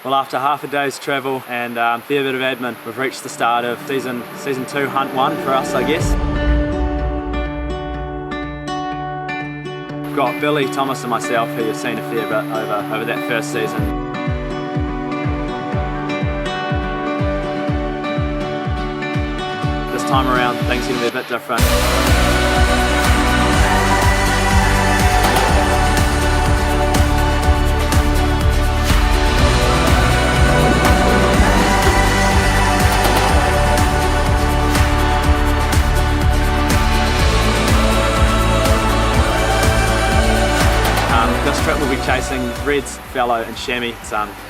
Well, after half a day's travel and a fair bit of admin, we've reached the start of season 2, hunt 1 for us, I guess. We've got Billy, Thomas and myself, who you've seen a fair bit over that first season. This time around, things are going to be a bit different. This trip we'll be chasing reds, fallow and chamois.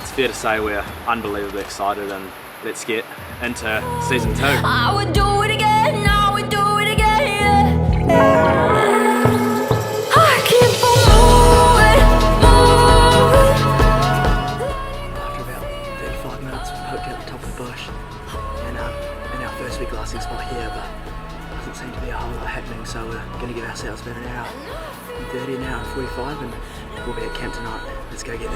It's fair to say we're unbelievably excited, and let's get into season 2. I would do it again, I would do it again, I keep on moving. After about 35 minutes we poked out the top of the bush and in our first big glassing spot here, but doesn't seem to be a whole lot happening, so we're going to give ourselves about an hour and 30, an hour and 45, and we'll be at camp tonight. Let's go get there.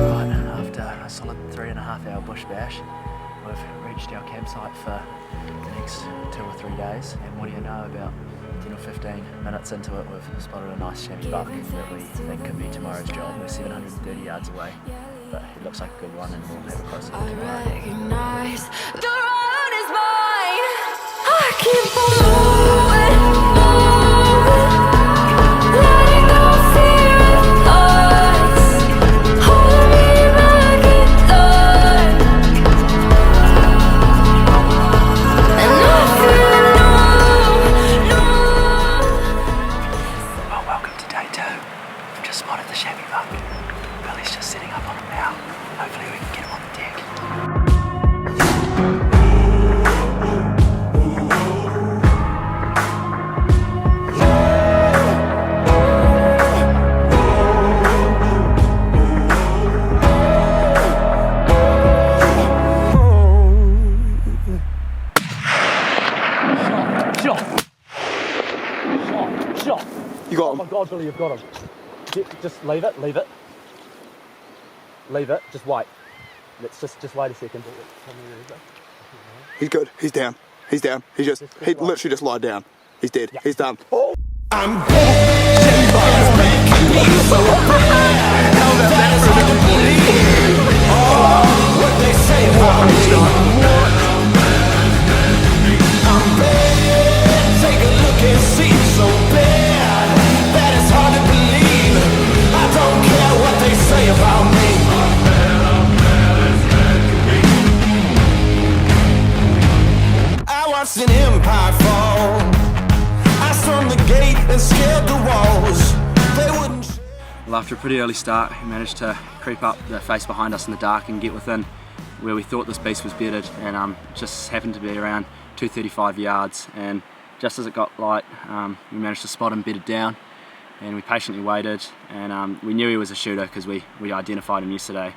Right, after a solid 3.5 hour bush bash, we've reached our campsite for the next 2 or 3 days, and what do you know, about 10 or 15 minutes into it, we've spotted a nice chamois buck that we think could be tomorrow's job. We're 730 yards away, but it looks like a good one, and we'll have a closer look tomorrow. Recognize the road is mine. I keep on moving, letting go fear of thoughts, holding me back in time, and I feel new. Well, welcome to day 2. We've just spotted the chamois buck. Billy's just sitting up on him now. Hopefully we can get him on the deck. Shot. You got him. Oh my God, Billy, you've got him. Just leave it. Leave it, just wait. Let's just wait a second. He's good, he's down. He literally just lied down. He's dead, he's done. Oh. I'm take a look and see so bad that it's hard to believe. I don't care what they say about me. An empire fall. I stormed the gate and scaled the walls. They wouldn't. Well, after a pretty early start, we managed to creep up the face behind us in the dark and get within where we thought this beast was bedded, and just happened to be around 235 yards, and just as it got light, we managed to spot him bedded down, and we patiently waited, and we knew he was a shooter because we identified him yesterday,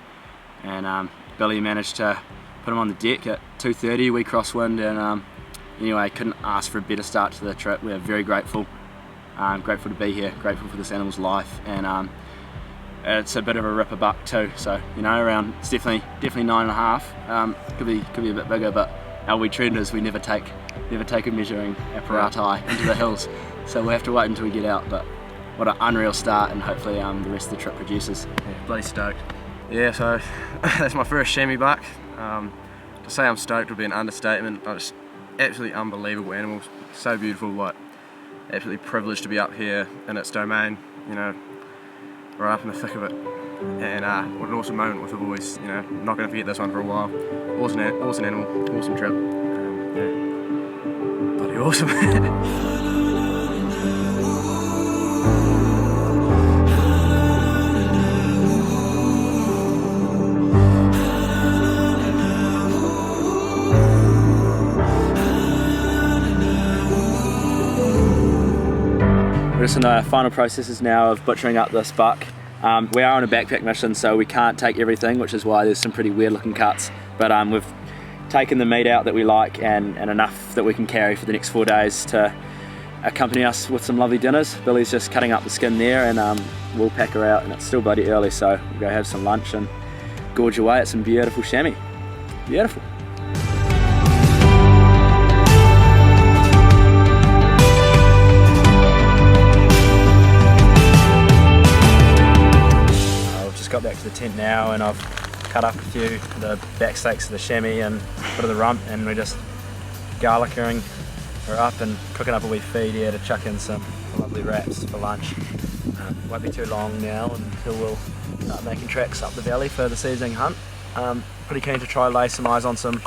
and Billy managed to put him on the deck at 2:30. We crosswind, and anyway, couldn't ask for a better start to the trip. We're very grateful. Grateful to be here, grateful for this animal's life, and it's a bit of a ripper buck too. So around, it's definitely 9.5. Could be a bit bigger, but how we trend is we never take a measuring apparatus into the hills. So we'll have to wait until we get out. But what an unreal start, and hopefully the rest of the trip produces. Yeah, bloody stoked. Yeah, so that's my first chamois buck. To say I'm stoked would be an understatement. It's absolutely unbelievable animal, so beautiful, absolutely privileged to be up here in its domain, right up in the thick of it, and what an awesome moment with the boys, not going to forget this one for a while. Awesome animal, awesome trip, yeah, bloody awesome. We're just in the final processes now of butchering up this buck. We are on a backpack mission, so we can't take everything, which is why there's some pretty weird looking cuts. But we've taken the meat out that we like and enough that we can carry for the next 4 days to accompany us with some lovely dinners. Billy's just cutting up the skin there, and we'll pack her out, and it's still bloody early, so we'll go have some lunch and gorge away at some beautiful chamois. Beautiful. I've just got back to the tent now, and I've cut up a few of the back steaks of the chamois and a bit of the rump, and we're just garlicking her up and cooking up a wee feed here to chuck in some lovely wraps for lunch. Won't be too long now until we'll start making tracks up the valley for this evening hunt. Pretty keen to try lay some eyes on some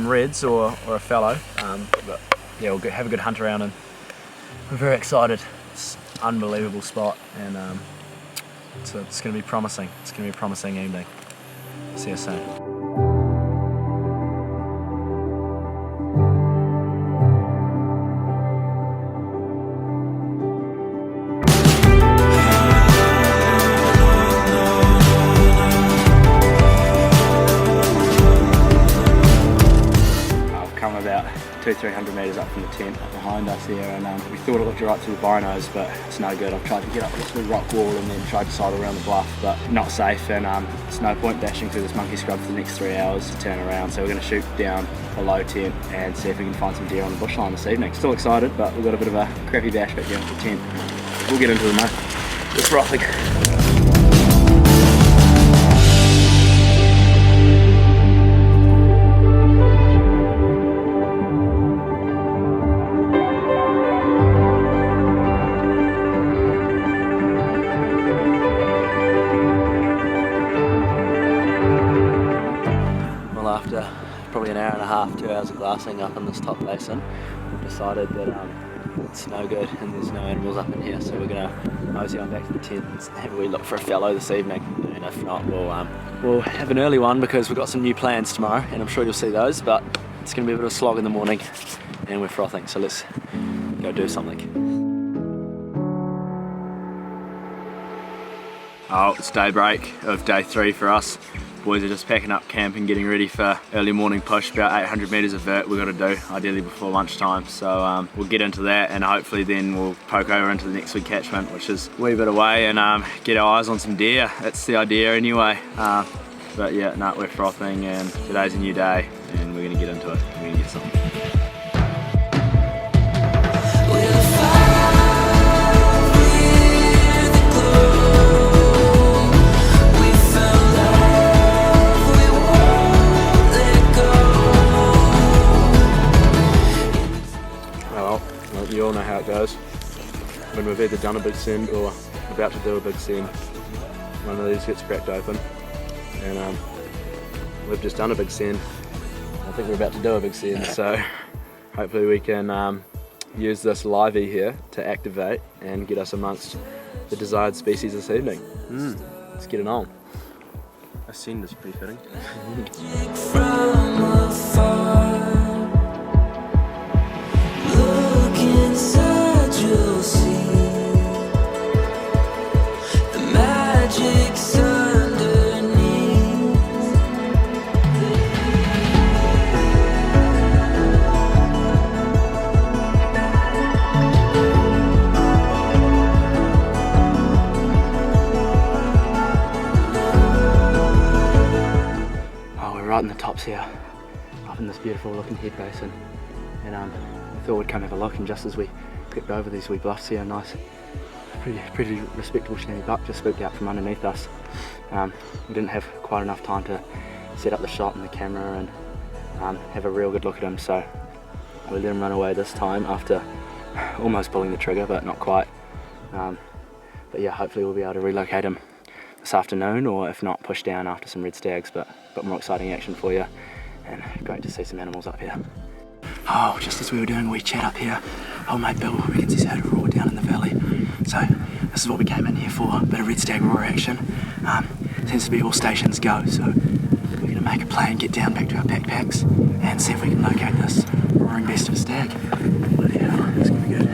reds or a fallow, but yeah, we'll have a good hunt around, and we're very excited. It's an unbelievable spot, and so it's going to be promising. It's going to be a promising evening. See you soon. I've come about 200-300 metres up from the tent up behind us here, and we thought it looked right through the binos, but it's no good. I've tried to get up this little rock wall and then tried to sidle around the bluff, but not safe, and it's no point bashing through this monkey scrub for the next 3 hours to turn around, so we're going to shoot down below tent and see if we can find some deer on the bushline this evening. Still excited, but we've got a bit of a crappy bash back down to the tent. We'll get into the mud. It's frothing. After probably an hour and a half, 2 hours of glassing up in this top basin, we've decided that it's no good and there's no animals up in here, so we're going to mosey on back to the tent and have a wee look for a fallow this evening, and if not, we'll have an early one because we've got some new plans tomorrow, and I'm sure you'll see those, but it's going to be a bit of a slog in the morning and we're frothing, so let's go do something. Oh, it's daybreak of day 3 for us. Boys are just packing up camp and getting ready for early morning push, about 800 metres of vert we've got to do, ideally before lunchtime. So we'll get into that, and hopefully then we'll poke over into the next wee catchment, which is a wee bit away, and get our eyes on some deer. That's the idea anyway. But yeah, no, we're frothing, and today's a new day, and we're going to get into it. We're going to get something. You all know how it goes. When we've either done a big send or about to do a big send, one of these gets cracked open, and we've just done a big send. I think we're about to do a big send, so hopefully we can use this livey here to activate and get us amongst the desired species this evening. Let's get it on. A send is pretty fitting. Right in the tops here, up in this beautiful looking head basin, and I thought we'd come have a look, and just as we clipped over these wee bluffs here, nice, pretty respectable chamois buck just spooked out from underneath us. We didn't have quite enough time to set up the shot and the camera and have a real good look at him, so we let him run away this time after almost pulling the trigger, but not quite. But yeah, hopefully we'll be able to relocate him this afternoon, or if not, push down after some red stags, but more exciting action for you, and great to see some animals up here. Oh, just as we were doing a wee chat up here, old mate Bill reckons he's heard a roar down in the valley, so this is what we came in here for, a bit of red stag roar action. Seems to be all stations go, so we're going to make a plan, get down back to our backpacks and see if we can locate this roaring beast of a stag. Bloody hell, it's going to be good.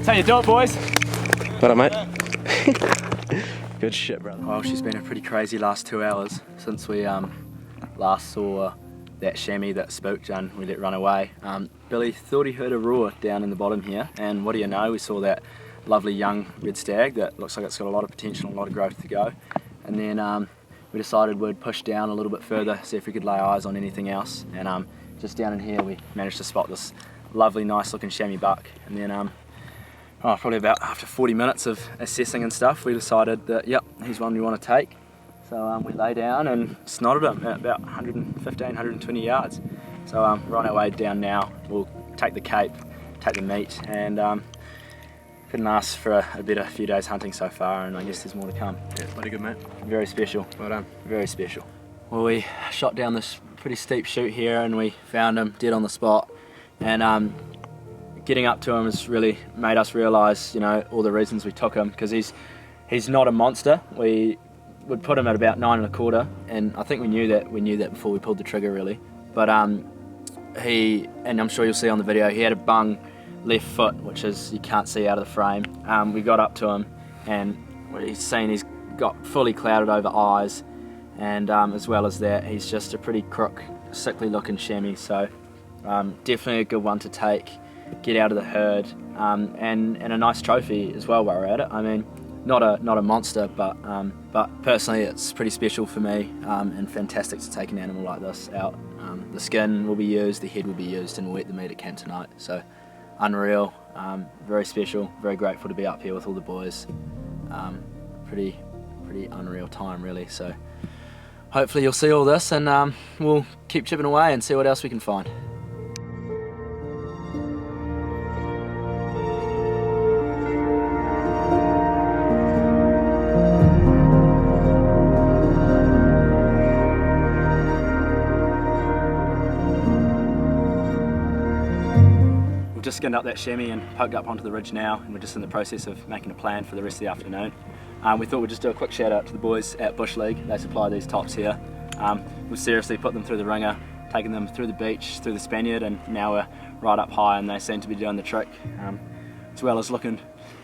That's how you do it, boys. What up, mate? Good shit, brother. Well, she's been a pretty crazy last 2 hours since we last saw that chamois that spooked and we let run away. Billy thought he heard a roar down in the bottom here, and what do you know, we saw that lovely young red stag that looks like it's got a lot of potential and a lot of growth to go. And then we decided we'd push down a little bit further, see if we could lay eyes on anything else. And just down in here we managed to spot this lovely nice looking chamois buck. And then probably about after 40 minutes of assessing and stuff, we decided that yep, he's one we want to take. So we lay down and snotted him at about 115, 120 yards. So we're on our way down now. We'll take the cape, take the meat, and couldn't ask for a better few days hunting so far, and I guess there's more to come. Yeah, bloody good, mate. Very special. Well done. Very special. Well, we shot down this pretty steep chute here and we found him dead on the spot. And getting up to him has really made us realise, you know, all the reasons we took him, because he's not a monster. We would put him at about 9 1/4, and I think we knew that before we pulled the trigger, really. But and I'm sure you'll see on the video, he had a bung left foot, which is you can't see out of the frame. We got up to him and he's got fully clouded over eyes, and as well as that, he's just a pretty crook, sickly looking chamois. So definitely a good one to take, get out of the herd, and a nice trophy as well while we're at it. I mean, not a monster, but personally it's pretty special for me, and fantastic to take an animal like this out. The skin will be used, the head will be used, and we'll eat the meat at camp tonight. So unreal, very special, very grateful to be up here with all the boys. Pretty unreal time, really. So hopefully you'll see all this, and we'll keep chipping away and see what else we can find. Just skinned up that chamois and poked up onto the ridge now, and we're just in the process of making a plan for the rest of the afternoon. We thought we'd just do a quick shout out to the boys at Bush League. They supply these tops here. We've seriously put them through the ringer, taken them through the beach, through the Spaniard, and now we're right up high and they seem to be doing the trick, as well as looking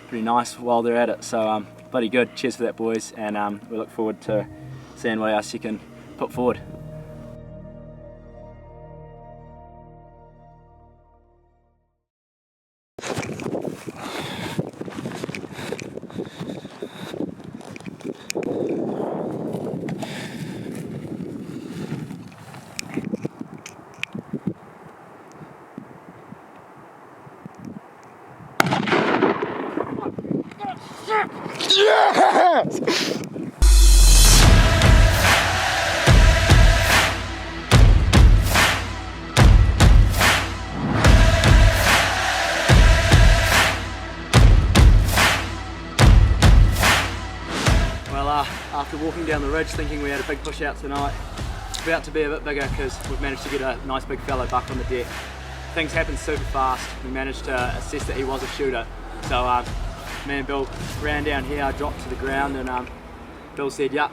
pretty nice while they're at it. So bloody good, cheers for that, boys, and we look forward to seeing what else you can put forward. Yes! Well, after walking down the ridge thinking we had a big push out tonight, it's about to be a bit bigger because we've managed to get a nice big fallow buck on the deck. Things happened super fast. We managed to assess that he was a shooter. So me and Bill ran down here, I dropped to the ground, and Bill said, yup,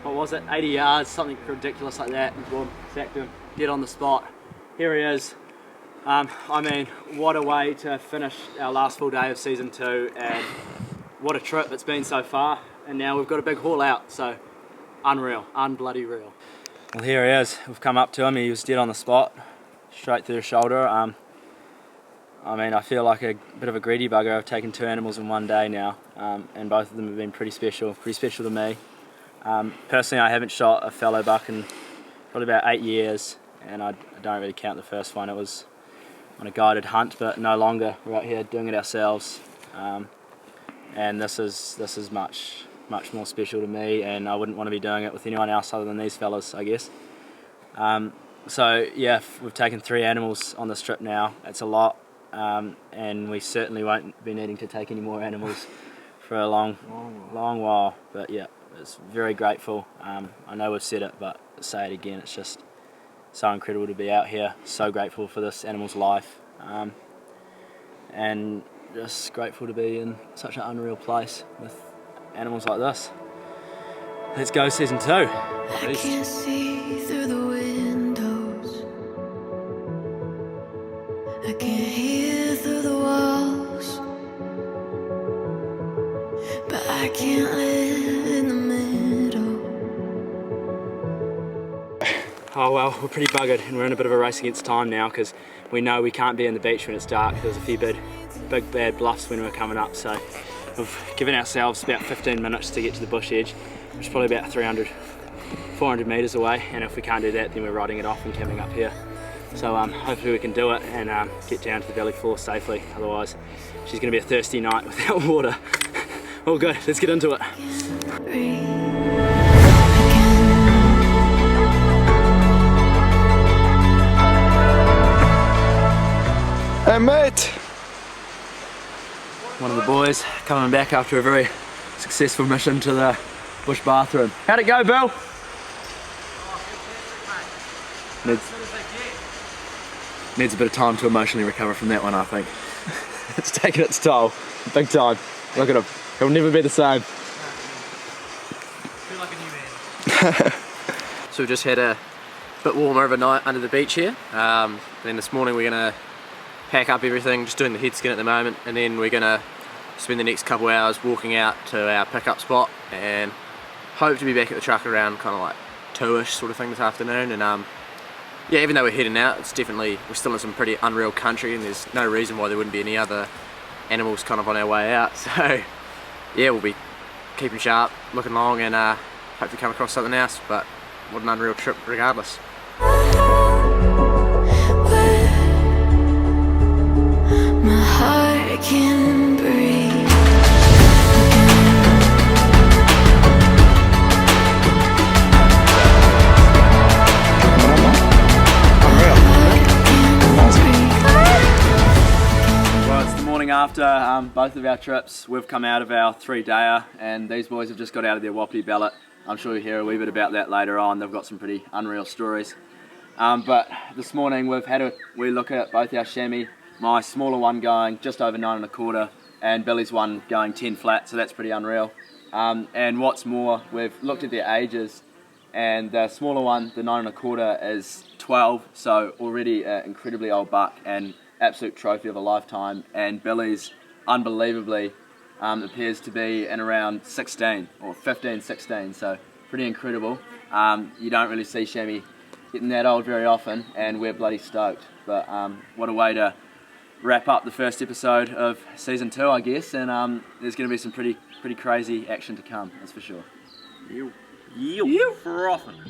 what was it, 80 yards, something ridiculous like that, and boom, sacked him, dead on the spot. Here he is. I mean, what a way to finish our last full day of season 2, and what a trip it's been so far, and now we've got a big haul out, so unreal, unbloody real. Well, here he is. We've come up to him, he was dead on the spot, straight through the shoulder. I mean, I feel like a bit of a greedy bugger. I've taken 2 animals in one day now, and both of them have been pretty special to me. Personally, I haven't shot a fallow buck in probably about 8 years, and I don't really count the first one. It was on a guided hunt, but no longer. We're out here doing it ourselves, and this is much more special to me, and I wouldn't want to be doing it with anyone else other than these fellas, I guess. So yeah, we've taken 3 animals on this trip now. It's a lot. And we certainly won't be needing to take any more animals for a long while. But yeah, it's very grateful. I know we've said it, but say it again, it's just so incredible to be out here. So grateful for this animal's life, and just grateful to be in such an unreal place with animals like this. Let's go season 2. I can't see through the windows, I can't hear through the walls. can't live in the middle. Oh well, we're pretty buggered and we're in a bit of a race against time now because we know we can't be on the beach when it's dark. There's a few big bad bluffs when we're coming up, so we've given ourselves about 15 minutes to get to the bush edge, which is probably about 400 metres away, and if we can't do that then we're riding it off and camping up here. So hopefully we can do it and get down to the valley floor safely, otherwise she's going to be a thirsty night without water. All good, let's get into it. Hey mate! One of the boys coming back after a very successful mission to the bush bathroom. How'd it go, Bill? Needs a bit of time to emotionally recover from that one, I think. It's taken its toll, big time. Look at him, he'll never be the same. Feel like a new man. So we just had a bit warmer overnight under the beach here. Then this morning we're gonna pack up everything, just doing the head skin at the moment, and then we're gonna spend the next couple hours walking out to our pickup spot and hope to be back at the truck around kind of like 2ish sort of thing this afternoon. And yeah, even though we're heading out, it's definitely, we're still in some pretty unreal country and there's no reason why there wouldn't be any other animals kind of on our way out. So yeah, we'll be keeping sharp, looking long, and hopefully come across something else, but what an unreal trip regardless. My heart can breathe. Well, it's the morning after both of our trips. We've come out of our 3-dayer and these boys have just got out of their Wapiti ballot. I'm sure you'll hear a wee bit about that later on. They've got some pretty unreal stories. But this morning we've had a wee look at both our chamois. My smaller one going just over 9 1/4 and Billy's one going 10 flat, so that's pretty unreal. And what's more, we've looked at their ages and the smaller one, the 9 1/4, is 12, so already an incredibly old buck and absolute trophy of a lifetime. And Billy's, unbelievably, appears to be in around 16 or 15, 16, so pretty incredible. You don't really see chamois getting that old very often, and we're bloody stoked. But what a way to wrap up the first episode of season 2, I guess, and there's going to be some pretty crazy action to come, that's for sure. You frothing.